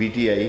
PTI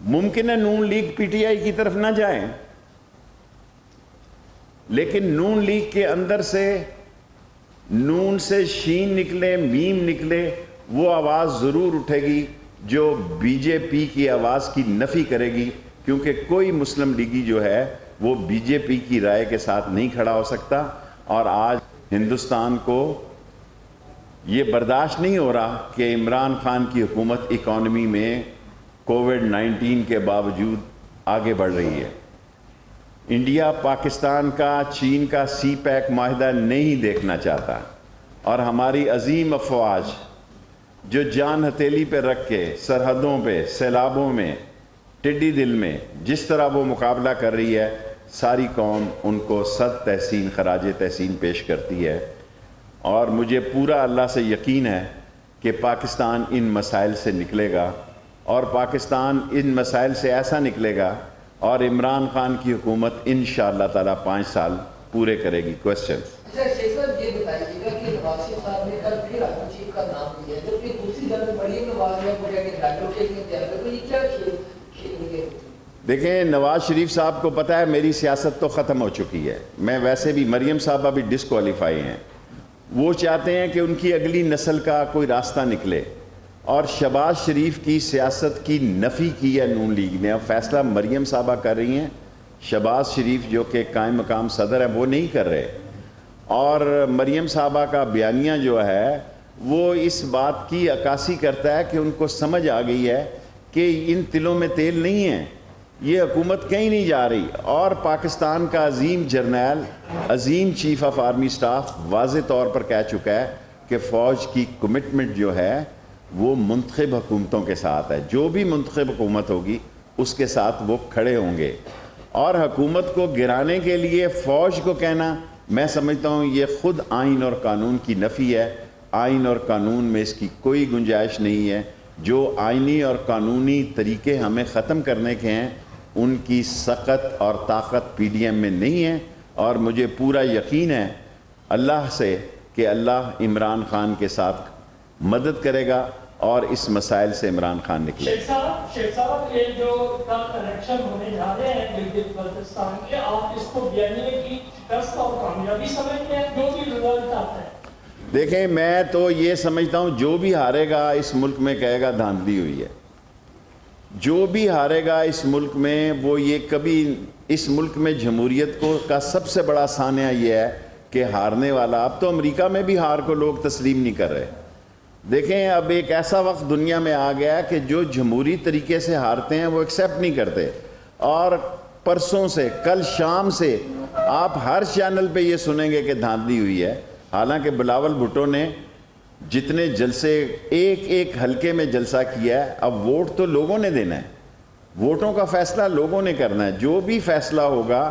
ممکن ہے نون league P T I کی طرف نہ جائیں، لیکن نون لیگ کے اندر سے نون سے شین نکلے، میم نکلے، وہ آواز ضرور اٹھے گی جو بی جے پی کی آواز کی نفی کرے گی، کیونکہ کوئی مسلم لیگی جو ہے وہ بی جے پی کی رائے کے ساتھ نہیں کھڑا ہو سکتا۔ اور آج ہندوستان کو یہ برداشت نہیں ہو رہا کہ عمران خان کی حکومت اکانومی میں کووڈ-19 کے باوجود آگے بڑھ رہی ہے۔ انڈیا پاکستان کا، چین کا سی پیک معاہدہ نہیں دیکھنا چاہتا، اور ہماری عظیم افواج جو جان ہتھیلی پہ رکھ کے سرحدوں پہ، سیلابوں میں، ٹڈی دل میں جس طرح وہ مقابلہ کر رہی ہے، ساری قوم ان کو صد تحسین، خراج تحسین پیش کرتی ہے۔ اور مجھے پورا اللہ سے یقین ہے کہ پاکستان ان مسائل سے نکلے گا، اور پاکستان ان مسائل سے ایسا نکلے گا، اور عمران خان کی حکومت انشاءاللہ تعالیٰ 5 سال پورے کرے گی۔ کوسچن؟ اچھا شیخ صاحب یہ بتائیے گا کہ نواز شریف صاحب نے کل پھر آرمی چیف کا نام لیا ہے، جبکہ دوسری جانب مریم نواز نے بولا کہ ایڈوکیٹ میں تیار ہے، تو یہ کیا کھیل؟ دیکھیں، نواز شریف صاحب کو پتہ ہے میری سیاست تو ختم ہو چکی ہے، میں ویسے بھی، مریم صاحبہ بھی ڈسکوالیفائی ہیں، وہ چاہتے ہیں کہ ان کی اگلی نسل کا کوئی راستہ نکلے، اور شہباز شریف کی سیاست کی نفی کی ہے نون لیگ نے۔ اب فیصلہ مریم صاحبہ کر رہی ہیں، شہباز شریف جو کہ قائم مقام صدر ہے وہ نہیں کر رہے، اور مریم صاحبہ کا بیانیہ جو ہے وہ اس بات کی عکاسی کرتا ہے کہ ان کو سمجھ آ گئی ہے کہ ان تلوں میں تیل نہیں ہے، یہ حکومت کہیں نہیں جا رہی۔ اور پاکستان کا عظیم جرنیل، عظیم چیف آف آرمی سٹاف واضح طور پر کہہ چکا ہے کہ فوج کی کمٹمنٹ جو ہے وہ منتخب حکومتوں کے ساتھ ہے، جو بھی منتخب حکومت ہوگی اس کے ساتھ وہ کھڑے ہوں گے۔ اور حکومت کو گرانے کے لیے فوج کو کہنا، میں سمجھتا ہوں یہ خود آئین اور قانون کی نفی ہے۔ آئین اور قانون میں اس کی کوئی گنجائش نہیں ہے۔ جو آئینی اور قانونی طریقے ہمیں ختم کرنے کے ہیں ان کی سخت اور طاقت پی ڈی ایم میں نہیں ہے، اور مجھے پورا یقین ہے اللہ سے کہ اللہ عمران خان کے ساتھ مدد کرے گا اور اس مسائل سے عمران خان نکلے۔ شیخ صاحب یہ جو کل الیکشن ہونے جا رہے ہیں گلگت بلتستان کے، آپ اس کو بیانیے کی شکست اور کامیابی سمجھتے ہیں؟ جو بھی رزلٹ آتا ہے، دیکھیں میں تو یہ سمجھتا ہوں جو بھی ہارے گا اس ملک میں کہے گا دھاندلی ہوئی ہے۔ جو بھی ہارے گا اس ملک میں وہ یہ کبھی، اس ملک میں جمہوریت کا سب سے بڑا سانحہ یہ ہے کہ ہارنے والا، اب تو امریکہ میں بھی ہار کو لوگ تسلیم نہیں کر رہے۔ دیکھیں اب ایک ایسا وقت دنیا میں آ گیا ہے کہ جو جمہوری طریقے سے ہارتے ہیں وہ ایکسیپٹ نہیں کرتے، اور پرسوں سے، کل شام سے آپ ہر چینل پہ یہ سنیں گے کہ دھاندلی ہوئی ہے۔ حالانکہ بلاول بھٹو نے جتنے جلسے، ایک ایک حلقے میں جلسہ کیا ہے، اب ووٹ تو لوگوں نے دینا ہے، ووٹوں کا فیصلہ لوگوں نے کرنا ہے۔ جو بھی فیصلہ ہوگا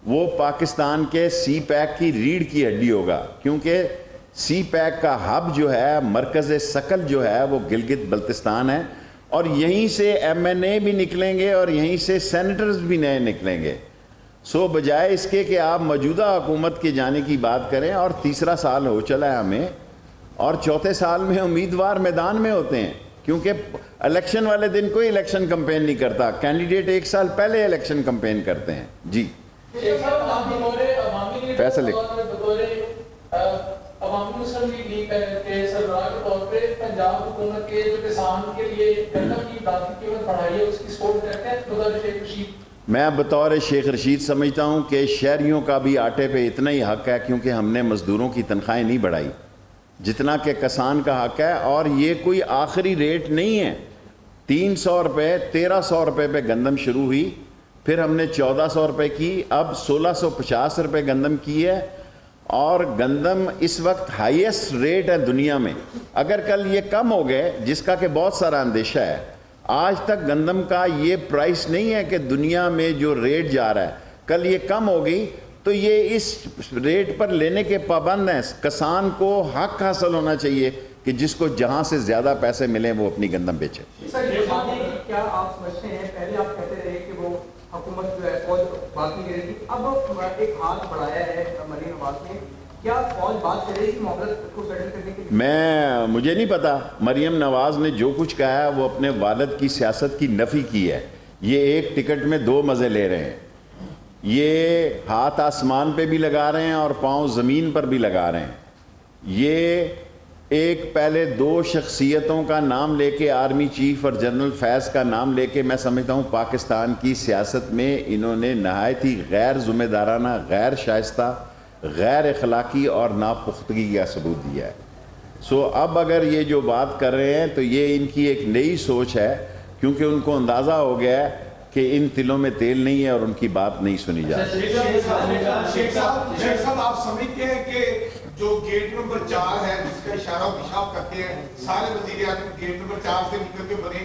وہ پاکستان کے سی پیک کی ریڑھ کی ہڈی ہوگا، کیونکہ سی پیک کا ہب جو ہے، مرکز ثقل جو ہے وہ گلگت بلتستان ہے، اور یہیں سے ایم این اے بھی نکلیں گے اور یہیں سے سینیٹرز بھی نئے نکلیں گے۔ سو بجائے اس کے کہ آپ موجودہ حکومت کے جانے کی بات کریں، اور تیسرا سال ہو چلا ہے ہمیں، اور چوتھے سال میں امیدوار میدان میں ہوتے ہیں، کیونکہ الیکشن والے دن کوئی الیکشن کمپین نہیں کرتا، کینڈیڈیٹ 1 سال پہلے الیکشن کمپین کرتے ہیں۔ جی فیصل عوامی مسلم لیگ کے سربراہ کے طور پہ پنجاب حکومت کے جو کسان کے لیے گندم کی داخلی قیمت بڑھائی ہے اس کی سپورٹ کرتے ہیں بطور شیخ رشید؟ میں بطور شیخ رشید سمجھتا ہوں کہ شہریوں کا بھی آٹے پہ اتنا ہی حق ہے، کیونکہ ہم نے مزدوروں کی تنخواہیں نہیں بڑھائی جتنا کہ کسان کا حق ہے، اور یہ کوئی آخری ریٹ نہیں ہے۔ 300 روپے، 1300 روپے پہ گندم شروع ہوئی، پھر ہم نے 1400 روپے کی، اب 1650 روپے گندم کی ہے، اور گندم اس وقت ہائیسٹ ریٹ ہے دنیا میں۔ اگر کل یہ کم ہو گئے، جس کا کہ بہت سارا اندیشہ ہے، آج تک گندم کا یہ پرائس نہیں ہے کہ دنیا میں جو ریٹ جا رہا ہے، کل یہ کم ہو گئی تو یہ اس ریٹ پر لینے کے پابند ہیں۔ کسان کو حق حاصل ہونا چاہیے کہ جس کو جہاں سے زیادہ پیسے ملیں وہ اپنی گندم بیچے۔ سر یہ بات ہے کہ کیا آپ سمجھتے ہیں، پہلے آپ کہتے رہے کہ وہ حکومت جو ہے فوج بات نہیں کرے گی، اب ایک ہاتھ بڑھایا ہے مریم نواز نے، کیا فوج بات کرے گی معاملات کو سیٹل کرنے کے لیے؟ مجھے نہیں پتا، مریم نواز نے جو کچھ کہا ہے وہ اپنے والد کی سیاست کی نفی کی ہے۔ یہ ایک ٹکٹ میں 2 مزے لے رہے ہیں. یہ ہاتھ آسمان پہ بھی لگا رہے ہیں اور پاؤں زمین پر بھی لگا رہے ہیں. یہ ایک پہلے 2 شخصیتوں کا نام لے کے، آرمی چیف اور جنرل فیض کا نام لے کے، میں سمجھتا ہوں پاکستان کی سیاست میں انہوں نے نہایت ہی غیر ذمہ دارانہ، غیر شائستہ، غیر اخلاقی اور ناپختگی کا ثبوت دیا ہے. اب اگر یہ جو بات کر رہے ہیں تو یہ ان کی ایک نئی سوچ ہے، کیونکہ ان کو اندازہ ہو گیا ہے کہ ان تلوں میں تیل نہیں ہے اور ان کی بات نہیں سنی جاتی. شیخ صاحب آپ سمجھتے ہیں کہ جو گیٹ نمبر 4 ہے جس کا اشارہ و پیشاب کرتے ہیں سارے وزیر اعظم گیٹ نمبر 4 سے نکل کے بنے،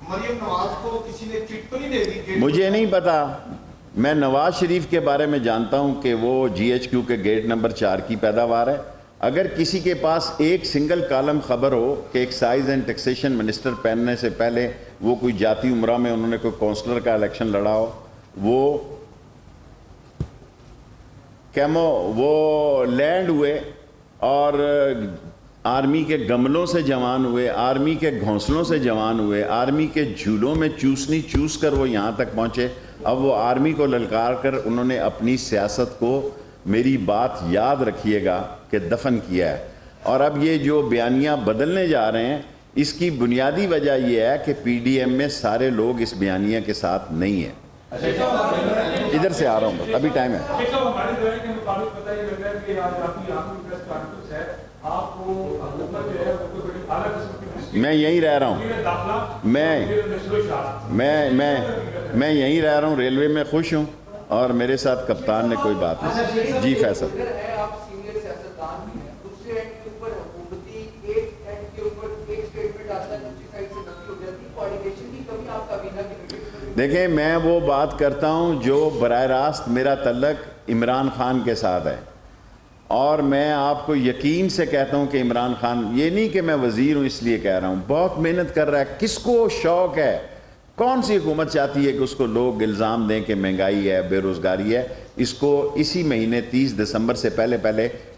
مریم نواز کو کسی نے چٹ تو نہیں دے دی؟ مجھے نہیں پتا. میں نواز شریف کے بارے میں جانتا ہوں کہ وہ GHQ کے گیٹ نمبر 4 کی پیداوار ہے. اگر کسی کے پاس ایک سنگل کالم خبر ہو کہ ایکسائز اینڈ ٹیکسیشن منسٹر پہننے سے پہلے وہ کوئی جاتی عمرہ میں انہوں نے کوئی کونسلر کا الیکشن لڑا ہو، وہ لینڈ ہوئے اور آرمی کے گملوں سے جوان ہوئے، آرمی کے گھونسلوں سے جوان ہوئے، آرمی کے جھولوں میں چوسنی چوس کر وہ یہاں تک پہنچے. اب وہ آرمی کو للکار کر انہوں نے اپنی سیاست کو، میری بات یاد رکھیے گا، کہ دفن کیا ہے. اور اب یہ جو بیانیاں بدلنے جا رہے ہیں، اس کی بنیادی وجہ یہ ہے کہ PDM میں سارے لوگ اس بیانیہ کے ساتھ نہیں ہیں. ادھر سے آ رہا ہوں، ابھی ٹائم ہے. میں یہیں رہ رہا ہوں، میں یہیں رہ رہا ہوں، ریلوے میں خوش ہوں اور میرے ساتھ کپتان نے کوئی بات نہیں. جی فیصل. آپ سینئر سیاستدان بھی ہیں، دوسرے اینڈ کے اوپر حکومتی، ایک اینڈ کے اوپر ایک اسٹیٹمنٹ آتا ہے، دوسری سائڈ سے نفی ہو جاتی ہے. کوآرڈینیشن کی کمی آپ کابینہ کی میٹنگ؟ دیکھیں، میں وہ بات کرتا ہوں جو براہ راست میرا تعلق عمران خان کے ساتھ ہے، اور میں آپ کو یقین سے کہتا ہوں کہ عمران خان، یہ نہیں کہ میں وزیر ہوں اس لیے کہہ رہا ہوں، بہت محنت کر رہا ہے. کس کو شوق ہے؟ کون سی حکومت چاہتی ہے کہ اس کو لوگ الزام دیں کہ مہنگائی ہے، بے روزگاری ہے؟ اس کو اسی مہینے 30 دسمبر سے پہلے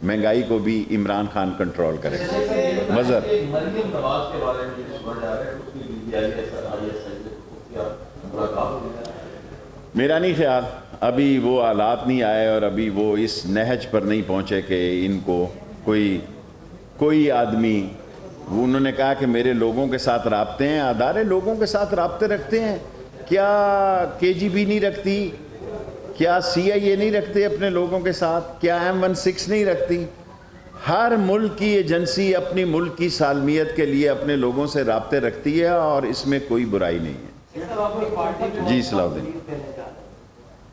مہنگائی کو بھی عمران خان کنٹرول کرے. مظہر مریم نواز کے بارے میں جو سنا جا رہا ہے اس کی میرا نہیں خیال، ابھی وہ حالات نہیں آئے اور ابھی وہ اس نہج پر نہیں پہنچے کہ ان کو کوئی آدمی، انہوں نے کہا کہ میرے لوگوں کے ساتھ رابطے ہیں. ادارے لوگوں کے ساتھ رابطے رکھتے ہیں. کیا KGB نہیں رکھتی؟ کیا CIA نہیں رکھتے اپنے لوگوں کے ساتھ؟ کیا M16 نہیں رکھتی؟ ہر ملک کی ایجنسی اپنی ملک کی سالمیت کے لیے اپنے لوگوں سے رابطے رکھتی ہے اور اس میں کوئی برائی نہیں ہے. جی صلاح الدین.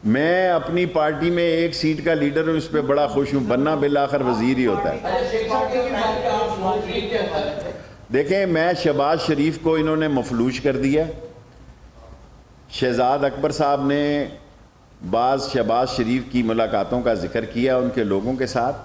میں اپنی پارٹی میں 1 سیٹ کا لیڈر ہوں، اس پہ بڑا خوش ہوں، بننا بالآخر وزیر ہی ہوتا ہے. دیکھیں، میں شہباز شریف کو انہوں نے مفلوج کر دیا. شہزاد اکبر صاحب نے بعض شہباز شریف کی ملاقاتوں کا ذکر کیا ان کے لوگوں کے ساتھ،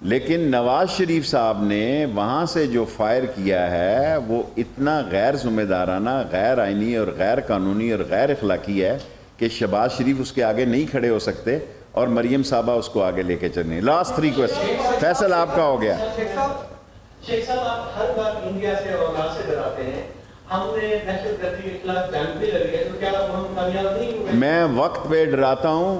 لیکن نواز شریف صاحب نے وہاں سے جو فائر کیا ہے وہ اتنا غیر ذمہ دارانہ، غیر آئینی اور غیر قانونی اور غیر اخلاقی ہے کہ شہباز شریف اس کے آگے نہیں کھڑے ہو سکتے اور مریم صاحبہ اس کو آگے لے کے چلیں. Last 3 question. فیصل آپ کا ہو گیا. شیخ صاحب، آپ ہر بار انڈیا سے اور وہاں سے ڈراتے ہیں. ہم نے دہشت گردی کے خلاف جنگ بھی لڑی ہے، تو کیا ہم کامیاب نہیں ہوئے؟ میں وقت پہ ڈراتا ہوں،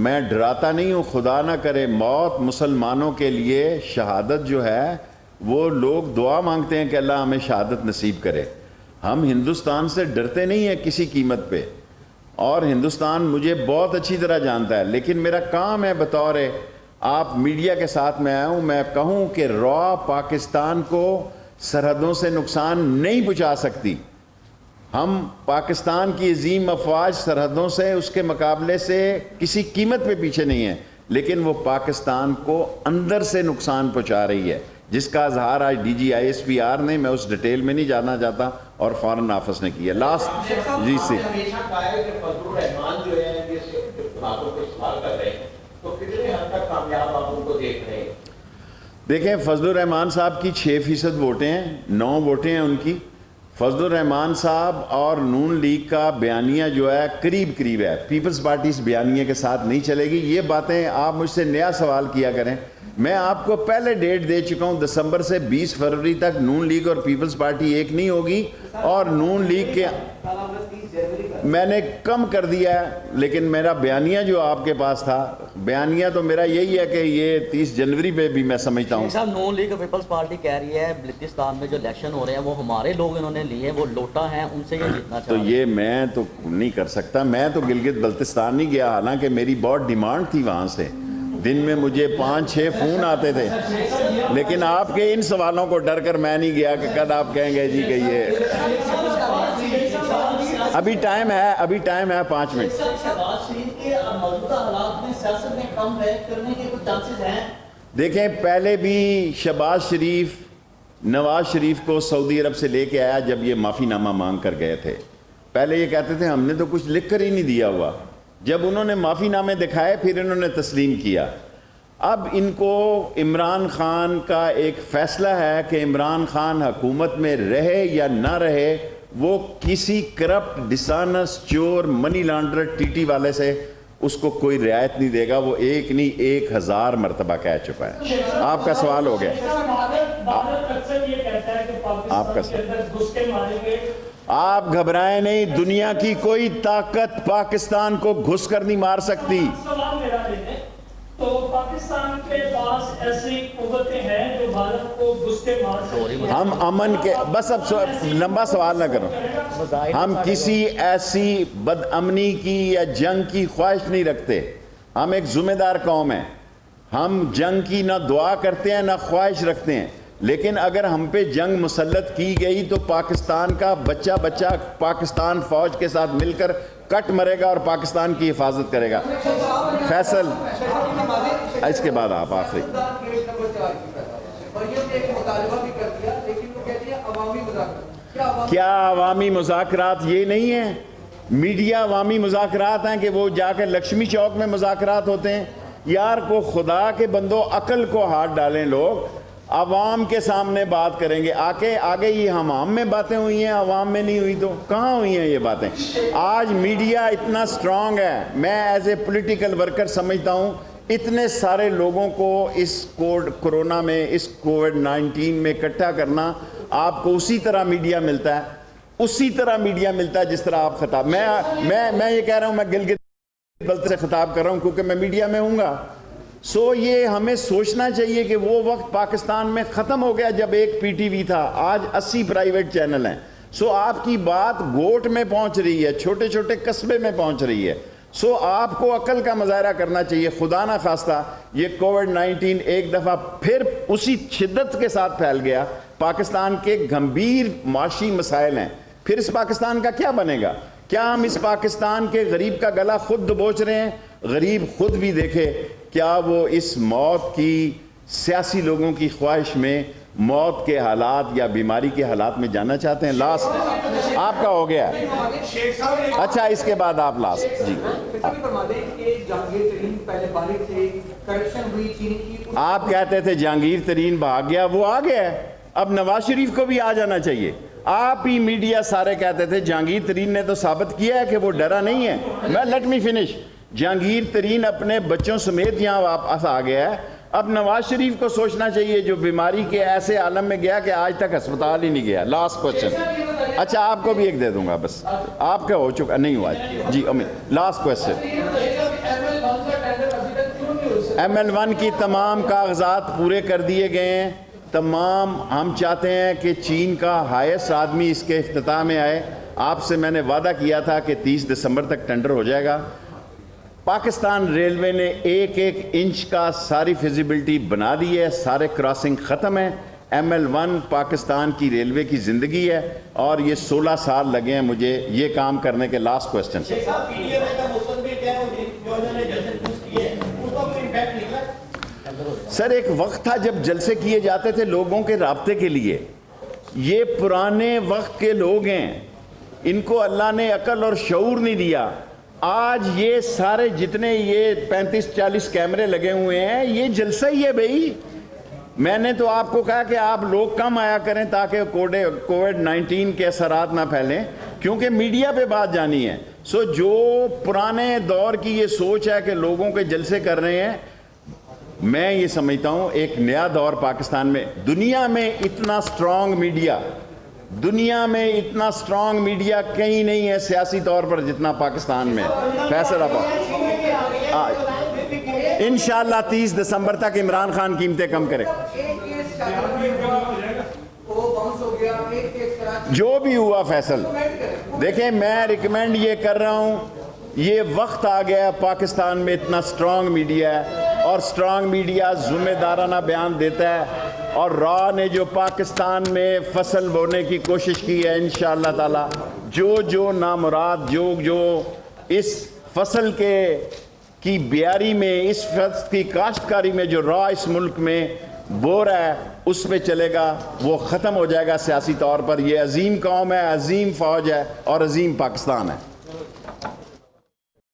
میں ڈراتا نہیں ہوں. خدا نہ کرے موت مسلمانوں کے لیے شہادت جو ہے وہ لوگ دعا مانگتے ہیں کہ اللہ ہمیں شہادت نصیب کرے. ہم ہندوستان سے ڈرتے نہیں ہیں کسی قیمت پہ، اور ہندوستان مجھے بہت اچھی طرح جانتا ہے. لیکن میرا کام ہے بطور آپ میڈیا کے ساتھ میں آیا ہوں، میں کہوں کہ را پاکستان کو سرحدوں سے نقصان نہیں پہنچا سکتی. ہم پاکستان کی عظیم افواج سرحدوں سے اس کے مقابلے سے کسی قیمت پہ پیچھے نہیں ہیں، لیکن وہ پاکستان کو اندر سے نقصان پہنچا رہی ہے، جس کا اظہار آج DG ISPR نے، میں اس ڈیٹیل میں نہیں جانا چاہتا، اور فارن آفس نے کیا. لاسٹ جی سی. ہمیشہ کہا ہے کہ فضل الرحمان جو ہے یہ باتوں کو استعمال کر رہے ہیں، تو کتنے حد تک کامیاب آپ ان کو دیکھ رہے ہیں؟ دیکھیں، فضل الرحمان صاحب کی 6% ووٹیں ہیں، 9 ووٹیں ہیں ان کی. فضل الرحمان صاحب اور نون لیگ کا بیانیہ جو ہے قریب ہے. پیپلز پارٹی اس بیانیے کے ساتھ نہیں چلے گی. یہ باتیں آپ مجھ سے نیا سوال کیا کریں. میں آپ کو پہلے ڈیٹ دے چکا ہوں، دسمبر سے 20 فروری تک نون لیگ اور پیپلز پارٹی ایک نہیں ہوگی، اور نون لیگ کے میں نے کم کر دیا ہے، لیکن میرا بیانیہ جو آپ کے پاس تھا، بیانیہ تو میرا یہی ہے کہ یہ 30 جنوری پہ بھی میں سمجھتا ہوں صاحب نون لیگ پیپلز پارٹی کہہ رہی ہے بلوچستان میں جو الیکشن ہو رہے ہیں وہ ہمارے لوگ انہوں نے لیے، وہ لوٹا ہیں، ان سے یہ جیتنا تو چاہتے ہیں۔ یہ میں تو نہیں کر سکتا، میں تو گلگت بلتستان نہیں گیا، حالانکہ میری بہت ڈیمانڈ تھی وہاں سے، دن میں مجھے 5-6 فون آتے تھے، لیکن آپ کے ان سوالوں کو ڈر کر میں نہیں گیا کہ کل آپ کہیں گے جی کہ یہ ابھی ٹائم ہے 5 منٹ۔ شہباز شریف کے موجودہ حالات میں سیاست میں کم بیک کرنے کے کچھ چانسز ہیں؟ دیکھیں، پہلے بھی شہباز شریف نواز شریف کو سعودی عرب سے لے کے آیا جب یہ معافی نامہ مانگ کر گئے تھے۔ پہلے یہ کہتے تھے ہم نے تو کچھ لکھ کر ہی نہیں دیا ہوا، جب انہوں نے معافی نامے دکھائے پھر انہوں نے تسلیم کیا۔ اب ان کو عمران خان کا ایک فیصلہ ہے کہ عمران خان حکومت میں رہے یا نہ رہے، وہ کسی کرپٹ ڈسانس چور منی لانڈر ٹی ٹی والے سے اس کو کوئی رعایت نہیں دے گا، وہ ایک نہیں 1000 مرتبہ کہہ چکا ہے۔ آپ کا سوال ہو گیا۔ بھارت اکثر یہ کہتا ہے کہ پاکستان کے اندر گھس کے ماریں گے۔ آپ گھبرائیں نہیں، دنیا کی کوئی طاقت پاکستان کو گھس کر نہیں مار سکتی۔ سوال میرا یہ ہے، تو پاکستان کے پاس ایسی قوتیں ہیں جو بھارت کو گھس کے مار سکتی ہیں۔ ہم امن کے بس اب لمبا سوال نہ کرو، ہم کسی ایسی بد امنی کی یا جنگ کی خواہش نہیں رکھتے، ہم ایک ذمہ دار قوم ہیں، ہم جنگ کی نہ دعا کرتے ہیں نہ خواہش رکھتے ہیں، لیکن اگر ہم پہ جنگ مسلط کی گئی تو پاکستان کا بچہ پاکستان فوج کے ساتھ مل کر کٹ مرے گا اور پاکستان کی حفاظت کرے گا۔ فیصل اس کے بعد آپ آخری۔ کیا عوامی مذاکرات یہ نہیں ہیں؟ میڈیا عوامی مذاکرات ہیں کہ وہ جا کے لکشمی چوک میں مذاکرات ہوتے ہیں؟ یار کو خدا کے بندو عقل کو ہاتھ ڈالیں، لوگ عوام کے سامنے بات کریں گے، آگے یہ حمام میں باتیں ہوئی ہیں، عوام میں نہیں ہوئی تو کہاں ہوئی ہیں یہ باتیں؟ آج میڈیا اتنا سٹرونگ ہے، میں ایز اے پولیٹیکل ورکر سمجھتا ہوں اتنے سارے لوگوں کو اس کورونا میں، اس کووڈ-19 میں اکٹھا کرنا، آپ کو اسی طرح میڈیا ملتا ہے جس طرح آپ خطاب، میں یہ کہہ رہا ہوں، میں گلگت بلتستان سے خطاب کر رہا ہوں کیونکہ میں میڈیا میں ہوں گا۔ یہ ہمیں سوچنا چاہیے کہ وہ وقت پاکستان میں ختم ہو گیا جب ایک پی ٹی وی تھا، آج 80 پرائیویٹ چینل ہیں۔ آپ کی بات گوٹ میں پہنچ رہی ہے، چھوٹے چھوٹے قصبے میں پہنچ رہی ہے۔ آپ کو عقل کا مظاہرہ کرنا چاہیے۔ خدا نہ خواستہ یہ کووڈ-19 ایک دفعہ پھر اسی شدت کے ساتھ پھیل گیا، پاکستان کے گھمبیر معاشی مسائل ہیں، پھر اس پاکستان کا کیا بنے گا؟ کیا ہم اس پاکستان کے غریب کا گلا خود دبوچ رہے ہیں؟ غریب خود بھی دیکھے، کیا وہ اس موت کی سیاسی لوگوں کی خواہش میں موت کے حالات یا بیماری کے حالات میں جانا چاہتے ہیں؟ لاسٹ آپ کا ہو گیا، اچھا اس کے بعد آپ لاسٹ جی آپ کہتے تھے جہانگیر ترین بھاگ گیا، وہ آ گیا ہے، اب نواز شریف کو بھی آ جانا چاہیے۔ آپ ہی میڈیا سارے کہتے تھے جہانگیر ترین نے تو ثابت کیا ہے کہ وہ ڈرا نہیں ہے۔ میں لیٹ می فنش، جہانگیر ترین اپنے بچوں سمیت یہاں واپس آ گیا ہے، اب نواز شریف کو سوچنا چاہیے جو بیماری کے ایسے عالم میں گیا کہ آج تک ہسپتال ہی نہیں گیا۔ لاسٹ کوشچن، اچھا آپ کو بھی ایک دے دوں گا، بس آپ کا ہو چکا نہیں ہوا جی امید۔ لاسٹ کوشچن، ML1 کی تمام کاغذات پورے کر دیے گئے ہیں، تمام ہم چاہتے ہیں کہ چین کا ہائیسٹ آدمی اس کے افتتاح میں آئے۔ آپ سے میں نے وعدہ کیا تھا کہ 30 دسمبر تک ٹینڈر ہو جائے گا۔ پاکستان ریلوے نے ایک انچ کا ساری فیزیبلٹی بنا دی ہے، سارے کراسنگ ختم ہیں۔ ML1 پاکستان کی ریلوے کی زندگی ہے اور یہ 16 سال لگے ہیں مجھے یہ کام کرنے کے۔ لاسٹ کوشچن سر، ایک وقت تھا جب جلسے کیے جاتے تھے لوگوں کے رابطے کے لیے، یہ پرانے وقت کے لوگ ہیں، ان کو اللہ نے عقل اور شعور نہیں دیا۔ آج یہ سارے جتنے یہ 35-40 کیمرے لگے ہوئے ہیں، یہ جلسہ ہی ہے بھائی۔ میں نے تو آپ کو کہا کہ آپ لوگ کم آیا کریں تاکہ کووڈ-19 کے اثرات نہ پھیلیں، کیونکہ میڈیا پہ بات جانی ہے۔ جو پرانے دور کی یہ سوچ ہے کہ لوگوں کے جلسے کر رہے ہیں، میں یہ سمجھتا ہوں ایک نیا دور پاکستان میں، دنیا میں اتنا سٹرونگ میڈیا دنیا میں اتنا سٹرانگ میڈیا کہیں نہیں ہے سیاسی طور پر جتنا پاکستان میں. فیصل آباد انشاءاللہ 30 دسمبر تک عمران خان قیمتیں کم کرے. جو بھی ہوا فیصل, دیکھیں میں ریکمینڈ یہ کر رہا ہوں, یہ وقت آ گیا پاکستان میں اتنا سٹرانگ میڈیا ہے, اور سٹرانگ میڈیا ذمہ دارانہ بیان دیتا ہے, اور را نے جو پاکستان میں فصل بونے کی کوشش کی ہے انشاءاللہ تعالی جو نامراد جو اس فصل کی بیاری میں, اس فصل کی کاشتکاری میں جو را اس ملک میں بو رہا ہے اس پہ چلے گا, وہ ختم ہو جائے گا سیاسی طور پر. یہ عظیم قوم ہے, عظیم فوج ہے اور عظیم پاکستان ہے.